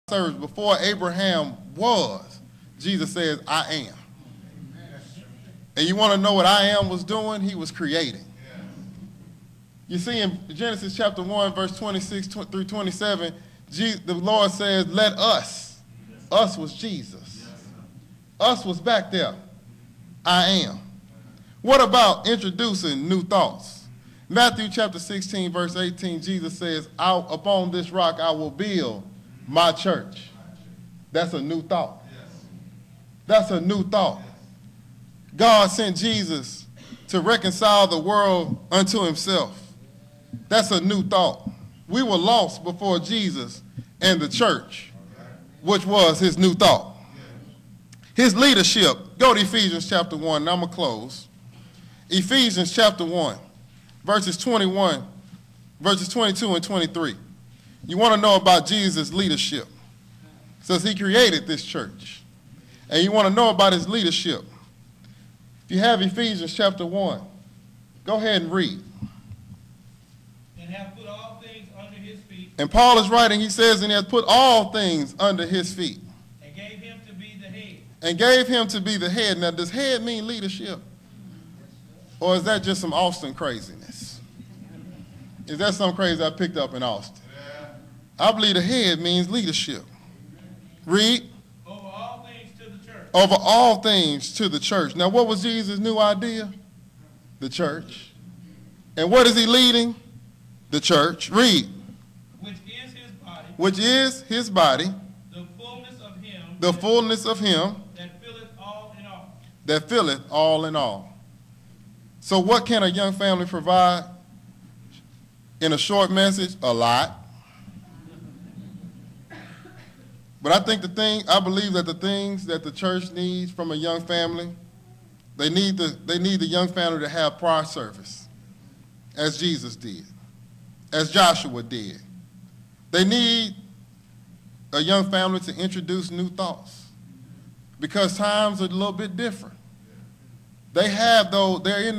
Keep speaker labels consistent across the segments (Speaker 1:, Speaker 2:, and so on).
Speaker 1: service, before Abraham was, Jesus says, I am. And you want to know what I am was doing? He was creating. You see in Genesis chapter 1, verse 26 through 27, the Lord says, let us. Us was Jesus. Us was back there. I am. What about introducing new thoughts? Matthew chapter 16, verse 18, Jesus says, upon this rock I will build my church. That's a new thought. That's a new thought. God sent Jesus to reconcile the world unto himself. That's a new thought. We were lost before Jesus and the church, which was his new thought. His leadership. Go to Ephesians chapter 1, and I'm going to close. Ephesians chapter 1, verses 22 and 23. You want to know about Jesus' leadership. It says he created this church. And you want to know about his leadership. If you have Ephesians chapter 1, go ahead and read.
Speaker 2: And have put all things under his feet.
Speaker 1: And Paul is writing, he says, and he has put all things under his feet.
Speaker 2: And gave him to be the head.
Speaker 1: And gave him to be the head. Now, does head mean leadership? Or is that just some Austin craziness? Is that some crazy I picked up in Austin? I believe the head means leadership. Read.
Speaker 2: Over all things to the church.
Speaker 1: Over all things to the church. Now, what was Jesus' new idea? The church. And what is he leading? The church. Read.
Speaker 2: Which is his body.
Speaker 1: Which is his body.
Speaker 2: The fullness of him.
Speaker 1: The fullness of him.
Speaker 2: That filleth all in all.
Speaker 1: That filleth all in all. So what can a young family provide? In a short message, a lot. But I believe that the things that the church needs from a young family, they need the young family to have prior service, as Jesus did, as Joshua did. They need a young family to introduce new thoughts, because times are a little bit different. They have though they're in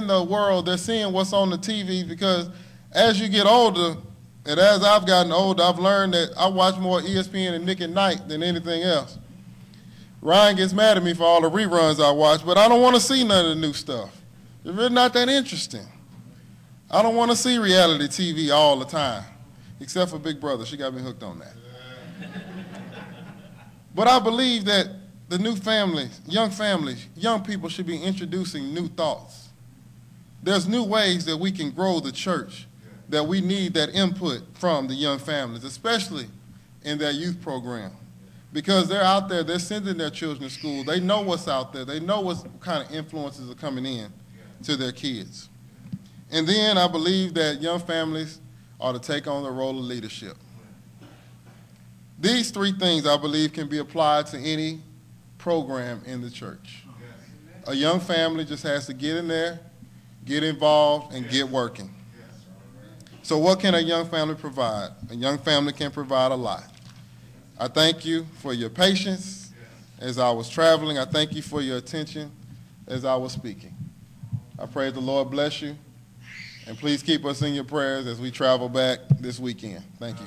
Speaker 1: the world. They're seeing what's on the TV, because as you get older, and as I've gotten older, I've learned that I watch more ESPN and Nick at Night than anything else. Ryan gets mad at me for all the reruns I watch, but I don't want to see none of the new stuff. It's really not that interesting. I don't want to see reality TV all the time, except for Big Brother. She got me hooked on that. But I believe that the new families, young people should be introducing new thoughts. There's new ways that we can grow the church, that we need that input from the young families, especially in their youth program. Because they're out there, they're sending their children to school. They know what's out there. They know what kind of influences are coming in to their kids. And then I believe that young families ought to take on the role of leadership. These three things, I believe, can be applied to any program in the church. A young family just has to get in there, get involved, and get working. So what can a young family provide? A young family can provide a lot. I thank you for your patience as I was traveling. I thank you for your attention as I was speaking. I pray the Lord bless you, and please keep us in your prayers as we travel back this weekend. Thank you.